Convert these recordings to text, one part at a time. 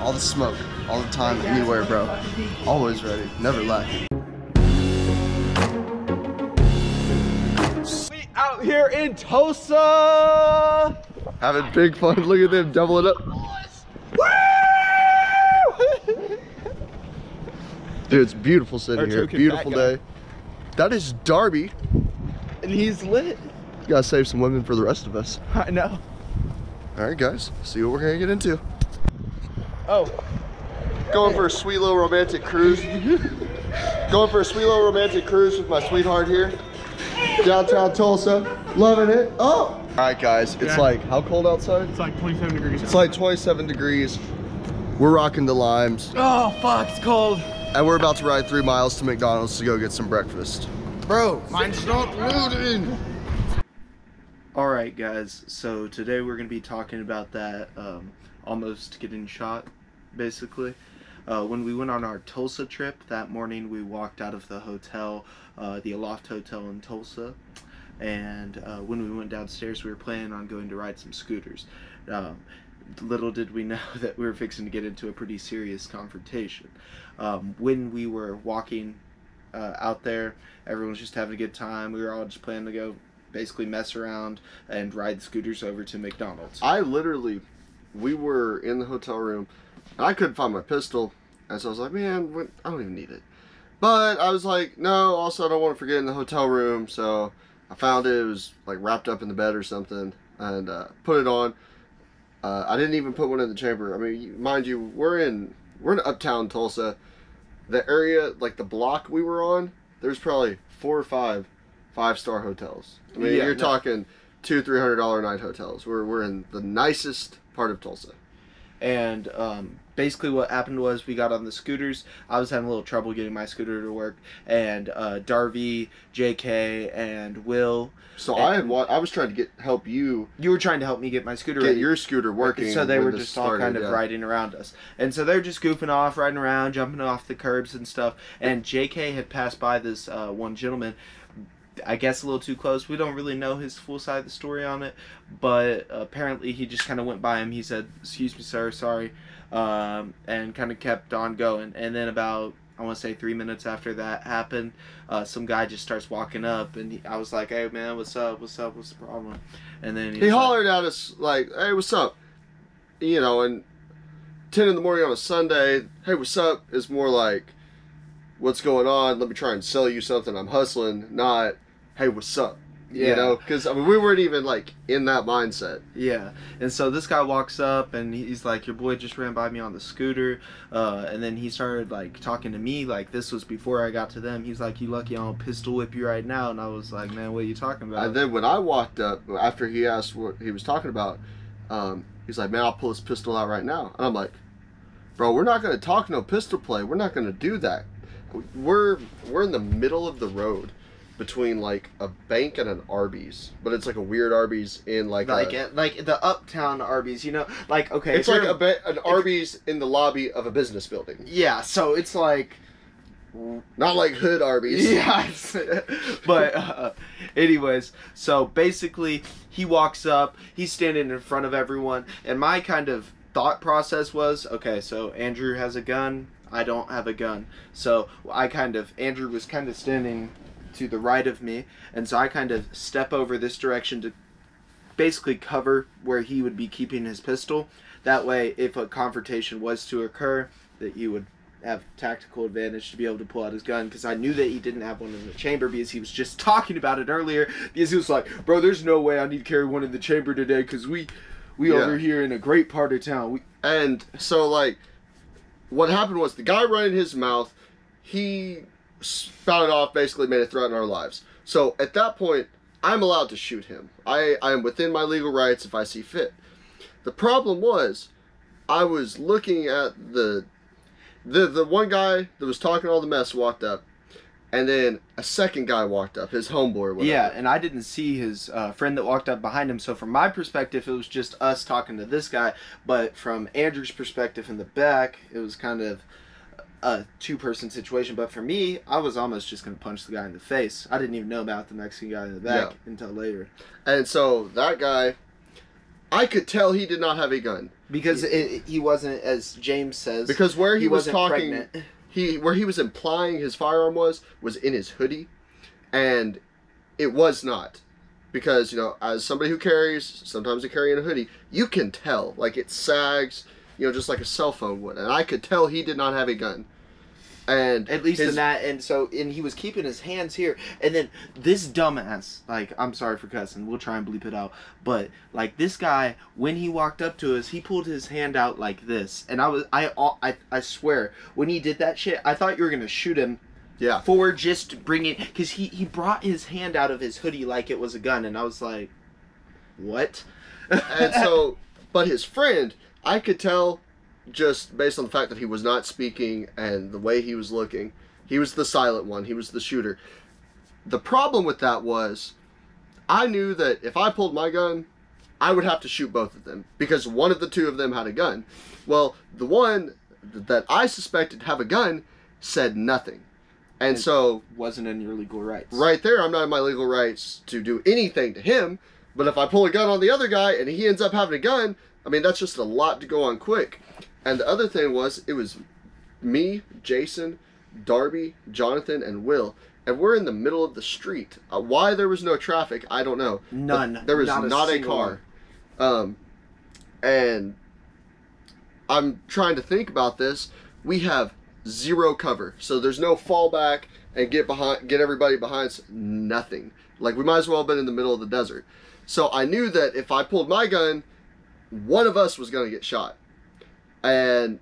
all the smoke, all the time, anywhere, bro. Always ready, never lacking. We out here in Tulsa, having big fun. Look at them doubling up. Woo! Dude, it's a beautiful city here. Beautiful day. That is Darby, and he's lit. You gotta save some women for the rest of us. I know. All right, guys, see what we're gonna get into. Oh, going for a sweet little romantic cruise. Going for a sweet little romantic cruise with my sweetheart here, downtown Tulsa. Loving it. Oh. All right, guys, it's like, how cold outside? It's like 27 degrees. It's like 27 degrees. We're rocking the limes. Oh, fuck, it's cold. And we're about to ride 3 miles to McDonald's to go get some breakfast. Bro, mine's not loading. All right, guys, so today we're going to be talking about that almost getting shot, basically. When we went on our Tulsa trip, that morning we walked out of the hotel, the Aloft Hotel in Tulsa, and when we went downstairs we were planning on going to ride some scooters. Little did we know that we were fixing to get into a pretty serious confrontation. When we were walking out there, everyone was just having a good time. We were all just planning to go basically mess around and ride scooters over to McDonald's. We were in the hotel room, and I couldn't find my pistol, and so I was like, man, I don't even need it. But I was like, no, also I don't want to forget in the hotel room, so I found it. It was like wrapped up in the bed or something, and put it on. I didn't even put one in the chamber. I mean, mind you, we're in uptown Tulsa. The area, like the block we were on, there's probably 4 or 5 5-star hotels. I mean, yeah, you're talking $200-300 a night hotels. We're in the nicest part of Tulsa. And basically what happened was we got on the scooters. I was having a little trouble getting my scooter to work, and Darby, JK, and Will. So I was trying to help you. You were trying to help me get my scooter get ready. Your scooter working. So they were just all kind of riding around us, and so they're just goofing off, riding around, jumping off the curbs and stuff. And JK had passed by this one gentleman, I guess a little too close. We don't really know his full side of the story on it, but apparently he just kind of went by him. He said, "Excuse me, sir, sorry," and kind of kept on going. And then about, I want to say 3 minutes after that happened, some guy just starts walking up, and I was like, "Hey man, what's up? What's up? What's the problem?" And then he hollered at us like, "Hey, what's up?" You know, and 10 in the morning on a Sunday, "Hey, what's up?" is more like, "What's going on? Let me try and sell you something. I'm hustling," not, "Hey, what's up?" Yeah. You know, because I mean, we weren't even like in that mindset. Yeah. And so this guy walks up and he's like, "Your boy just ran by me on the scooter," and then he started like talking to me, like this was before I got to them. He's like, "You lucky I don't pistol whip you right now." And I was like, "Man, what are you talking about?" And then when I walked up after he asked what he was talking about, he's like, "Man, I'll pull his pistol out right now." And I'm like, "Bro, we're not gonna talk no pistol play. We're not gonna do that. We're in the middle of the road between like a bank and an Arby's, but it's like a weird Arby's in like the uptown Arby's, you know, like okay, it's like an Arby's in the lobby of a business building. Yeah, so it's like not like hood Arby's. Yeah, but anyways, so basically he walks up, he's standing in front of everyone, and my kind of thought process was, okay, so Andrew has a gun, I don't have a gun, so Andrew was kind of standing to the right of me, and so I kind of step over this direction to basically cover where he would be keeping his pistol. That way, if a confrontation was to occur, that he would have tactical advantage to be able to pull out his gun, because I knew that he didn't have one in the chamber because he was just talking about it earlier, because he was like, "Bro, there's no way I need to carry one in the chamber today because we over here in a great part of town." And so like what happened was the guy running his mouth, he spouted off, basically made a threat on our lives. So at that point, I'm allowed to shoot him. I am within my legal rights if I see fit. The problem was, I was looking at the one guy that was talking all the mess walked up, and then a second guy walked up, his homeboy or whatever. Yeah, and I didn't see his friend that walked up behind him, so from my perspective, it was just us talking to this guy, but from Andrew's perspective in the back, it was kind of a two-person situation. But for me, I was almost just going to punch the guy in the face. I didn't even know about the Mexican guy in the back until later. And so that guy, I could tell he did not have a gun. Because he wasn't, as James says. Because where he was wasn't talking, pregnant. where he was implying his firearm was in his hoodie, and it was not. Because, you know, as somebody who carries, sometimes they carry in a hoodie, you can tell. Like, it sags, you know, just like a cell phone would. And I could tell he did not have a gun. And at least in that, and he was keeping his hands here, and then this dumbass, like, I'm sorry for cussing, we'll try and bleep it out, but like this guy, when he walked up to us, he pulled his hand out like this, and I swear, when he did that shit, I thought you were gonna shoot him. Yeah. For just bringing, because he brought his hand out of his hoodie like it was a gun, and I was like, what? And so, but his friend, I could tell, just based on the fact that he was not speaking and the way he was looking, he was the silent one, he was the shooter. The problem with that was, I knew that if I pulled my gun, I would have to shoot both of them, because one of the two of them had a gun. Well, the one that I suspected to have a gun said nothing. And so, wasn't in your legal rights. Right there, I'm not in my legal rights to do anything to him. But if I pull a gun on the other guy and he ends up having a gun, I mean, that's just a lot to go on quick. And the other thing was, it was me, Jason, Darby, Jonathan, and Will. And we're in the middle of the street. Why there was no traffic, I don't know. None. But there was not a car. And I'm trying to think about this. We have zero cover, so there's no fallback and get everybody behind us. Nothing. Like, we might as well have been in the middle of the desert. So I knew that if I pulled my gun, one of us was going to get shot, and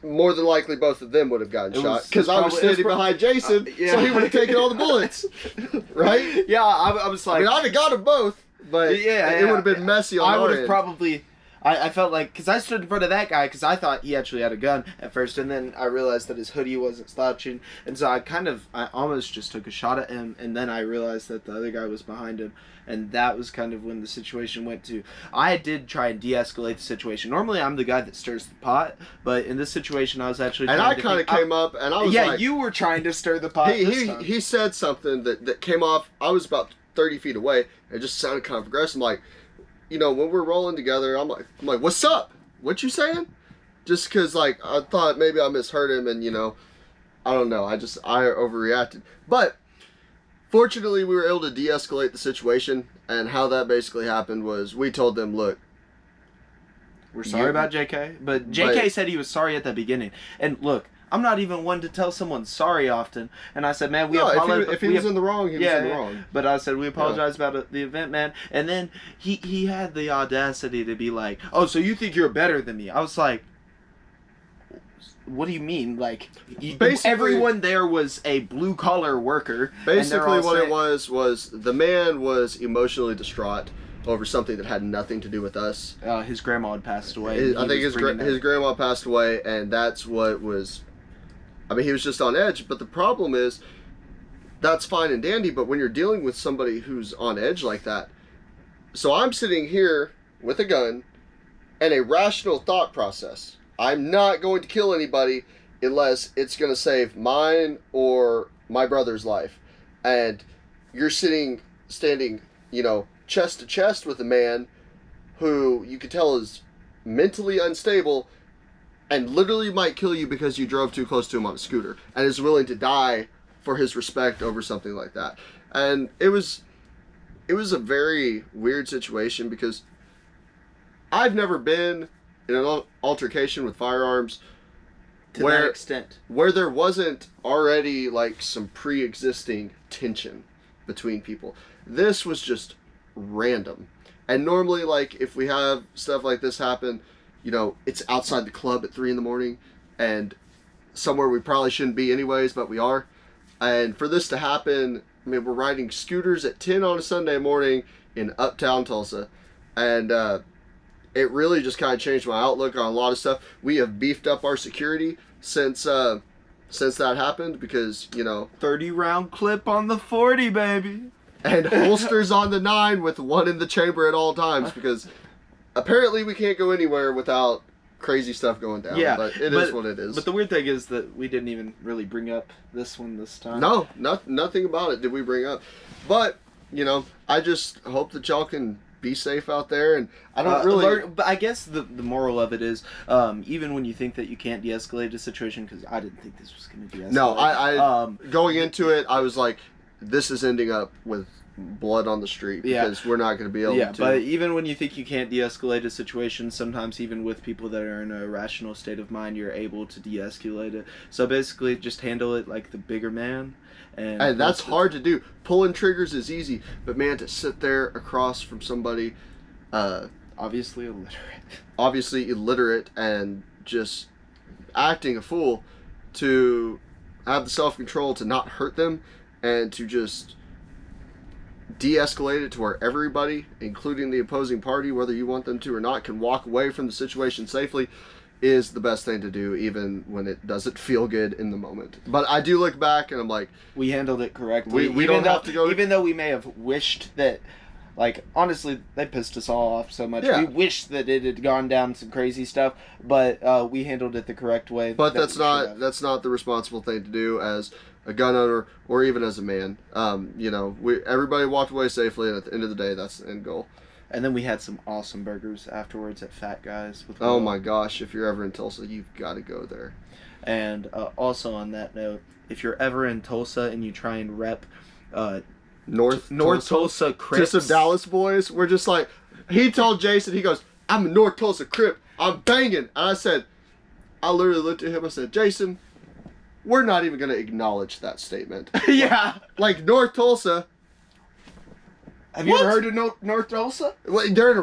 more than likely both of them would have gotten shot, because I was standing behind Jason, yeah. so he would have taken all the bullets. Right? Yeah, I was like, I mean, I'd have got them both, but it would have been messy on our end. I would have probably. I felt like, because I stood in front of that guy, because I thought he actually had a gun at first, and then I realized that his hoodie wasn't slouching, and so I almost just took a shot at him, and then I realized that the other guy was behind him, and that was kind of when the situation went to, I did try and de-escalate the situation. Normally I'm the guy that stirs the pot, but in this situation I was actually trying and I kind of came up, and I was like... Yeah, you were trying to stir the pot he said something that came off, I was about 30 feet away, and it just sounded kind of aggressive. I'm like, you know, when we're rolling together, I'm like, what's up? What you saying? Just because, like, I thought maybe I misheard him, and, you know, I don't know. I overreacted. But, fortunately, we were able to de-escalate the situation, and how that basically happened was, we told them, look, we're sorry about JK, but JK said he was sorry at the beginning. And look, I'm not even one to tell someone sorry often. And I said, man, we apologize. If he was in the wrong, he was in the wrong. But I said, we apologize about the event, man. And then he had the audacity to be like, oh, so you think you're better than me? I was like, what do you mean? Like, everyone there was a blue-collar worker. Basically what it was the man was emotionally distraught over something that had nothing to do with us. His grandma had passed away. I think his grandma passed away, and that's what was... I mean, he was just on edge, but the problem is, that's fine and dandy, but when you're dealing with somebody who's on edge like that, so I'm sitting here with a gun and a rational thought process. I'm not going to kill anybody unless it's going to save mine or my brother's life. And you're standing, you know, chest to chest with a man who you could tell is mentally unstable and literally might kill you because you drove too close to him on a scooter, and is willing to die for his respect over something like that. And it was a very weird situation, because I've never been in an altercation with firearms to that extent, where there wasn't already like some pre-existing tension between people. This was just random. And normally, like, if we have stuff like this happen, you know, it's outside the club at 3 in the morning, and somewhere we probably shouldn't be anyways, but we are. And for this to happen, I mean, we're riding scooters at 10 on a Sunday morning in uptown Tulsa, and it really just kind of changed my outlook on a lot of stuff. We have beefed up our security since that happened, because, you know, 30-round clip on the 40, baby. And holsters on the 9 with one in the chamber at all times, because apparently we can't go anywhere without crazy stuff going down. Yeah, but it is what it is. But the weird thing is that we didn't even really bring up this one this time. No, nothing about it did we bring up. But, you know, I just hope that y'all can be safe out there. And I don't really. But I guess the moral of it is, even when you think that you can't de-escalate a situation, because I didn't think this was going to de-escalate. No, I going into it, I was like, this is ending up with blood on the street because we're not going to be able to. Yeah, but even when you think you can't de-escalate a situation, sometimes even with people that are in a rational state of mind, you're able to de-escalate it. So basically, just handle it like the bigger man. And that's hard to do. Pulling triggers is easy, but man, to sit there across from somebody, obviously illiterate and just acting a fool, to have the self-control to not hurt them and to just de-escalate it to where everybody, including the opposing party, whether you want them to or not, can walk away from the situation safely, is the best thing to do, even when it doesn't feel good in the moment. But I do look back and I'm like, we handled it correctly. We don't have to go, even though we may have wished that, like, honestly, they pissed us all off so much. Yeah. We wish that it had gone down some crazy stuff, but we handled it the correct way. But that's not the responsible thing to do as a gun owner or even as a man. You know, everybody walked away safely, and at the end of the day, that's the end goal. And then we had some awesome burgers afterwards at Fat Guys. With oh my gosh, if you're ever in Tulsa, you've got to go there. And also on that note, if you're ever in Tulsa and you try and rep North Tulsa Crips, to some Dallas boys, we're just like, he told Jason, he goes, I'm a North Tulsa Crip, I'm banging. And I literally looked at him, I said, Jason, we're not even going to acknowledge that statement. Yeah. Like, North Tulsa. Have you ever heard of North Tulsa? Well, they're in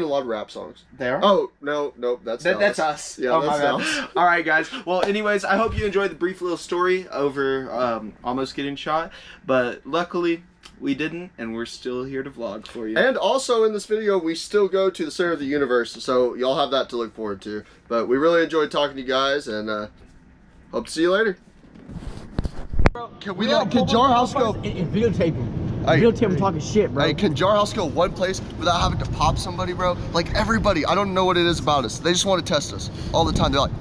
a lot of rap songs. They are? Oh, no, that's us. Yeah, oh, that's my bad. Dallas. All right, guys. Well, anyways, I hope you enjoyed the brief little story over almost getting shot. But luckily, we didn't, and we're still here to vlog for you. And also in this video, we still go to the center of the universe, so y'all have that to look forward to. But we really enjoyed talking to you guys, and hope to see you later. Can Jar House go? And videotape him. Hey, Videotape him talking shit, bro. Hey, can Jar House go one place without having to pop somebody, bro? Like, everybody, I don't know what it is about us. They just want to test us all the time. They're like,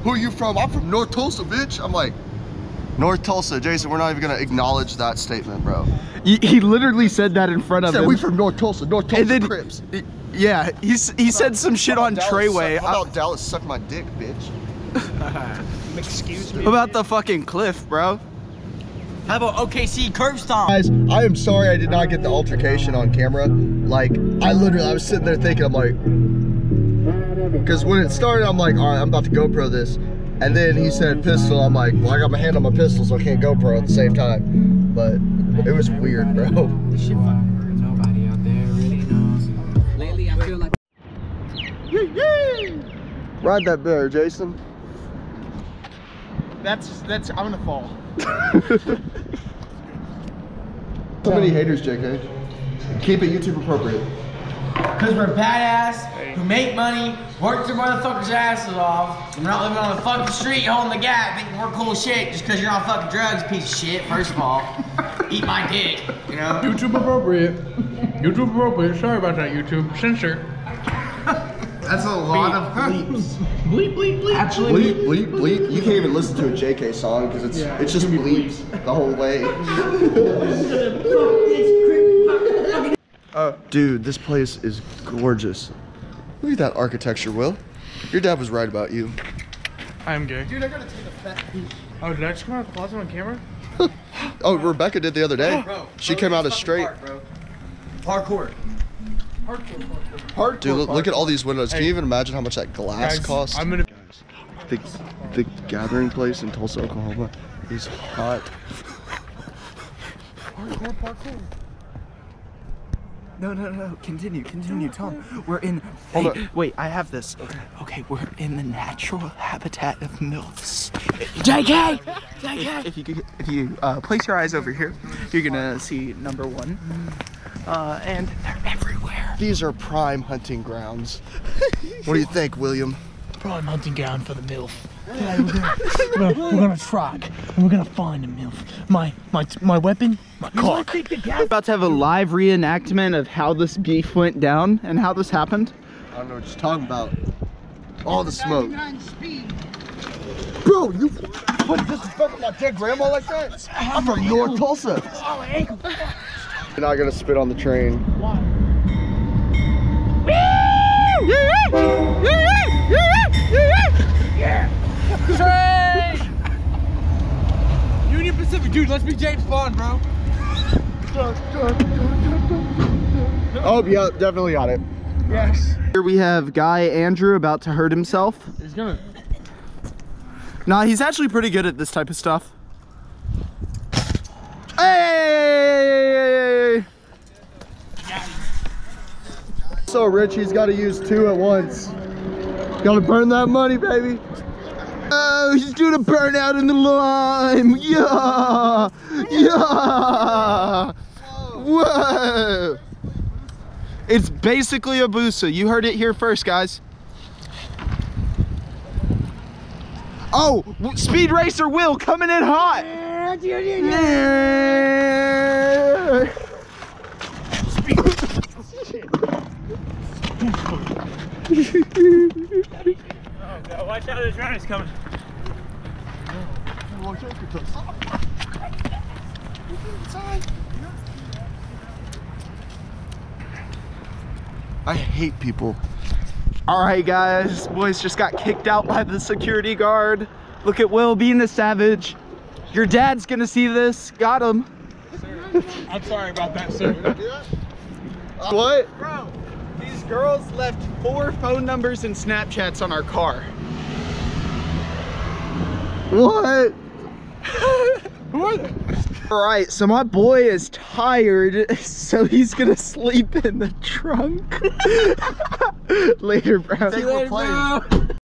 who are you from? I'm from North Tulsa, bitch. I'm like, North Tulsa. Jason, we're not even going to acknowledge that statement, bro. He literally said that in front of him. We from North Tulsa Crips. Yeah, he said some shit on Treyway. How about Dallas suck my dick, bitch? Excuse me. About the fucking cliff, bro. How about OKC curb stomp? Guys, I am sorry I did not get the altercation on camera. Like, I was sitting there thinking, I'm like, because when it started, I'm like, all right, I'm about to GoPro this. And then he said pistol, I'm like, well, I got my hand on my pistol, so I can't GoPro at the same time. But it was weird, bro. This shit fucking weird. Nobody out there really knows. Lately, I feel like... Ride that bear, Jason. That's, I'm gonna fall. So many haters, JK. Keep it YouTube appropriate. Because we're badass, who make money, work their motherfuckers' asses off, and we're not living on the fucking street holding the gap thinking we're cool shit just because you're on fucking drugs, piece of shit, first of all. Eat my dick, you know? YouTube appropriate. YouTube appropriate. Sorry about that, YouTube. Censor. That's a lot of bleeps. Bleep, bleep, bleep. Actually, Bleep, bleep. You can't even listen to a JK song because it's just bleeps the whole way. Dude, this place is gorgeous. Look at that architecture, Will. Your dad was right about you. I am gay. dude, I gotta take a fat poop. Oh, did I just come out of the closet on camera? Oh, Rebecca did the other day. She came out as straight. Parkour. Dude, look at all these windows. Can you even imagine how much that glass Guys, costs? I'm gonna... The gathering place in Tulsa, Oklahoma is hot. Parkour. No. Continue, Tom. We're in. Hold Hey, on. wait, I have this. Okay, we're in the natural habitat of MILFs. JK! If you place your eyes over here, you're gonna see number one. And they're everywhere. These are prime hunting grounds. What do you think, William? Prime hunting ground for the MILF. We're gonna track and we're gonna find a MILF. My weapon, my cock. We're about to have a live reenactment of how this beef went down and how this happened. I don't know what you're talking about. All the smoke. Bro, you put disrespect my dead grandma like that? I'm from North Tulsa. You're not gonna spit on the train. Why? Union Pacific, dude, let's be James Bond, bro. Oh, yeah, definitely got it. Yes. Here we have guy Andrew about to hurt himself. He's gonna. Nah, he's actually pretty good at this type of stuff. Hey! So rich, he's got to use 2 at once. Gotta burn that money, baby. Oh, he's doing a burnout in the lime. Yeah! Yeah! Whoa! It's basically a Busa. You heard it here first, guys. Oh, Speed Racer Will coming in hot. Oh, God, watch out, there's runners coming. I hate people. All right, guys, boys just got kicked out by the security guard. Look at Will being a savage. Your dad's gonna see this. Got him. I'm sorry about that, sir. What? Bro, these girls left 4 phone numbers and Snapchats on our car. What? Who are they? All right, so my boy is tired, so he's gonna sleep in the trunk. Later, bro. Think we're playing.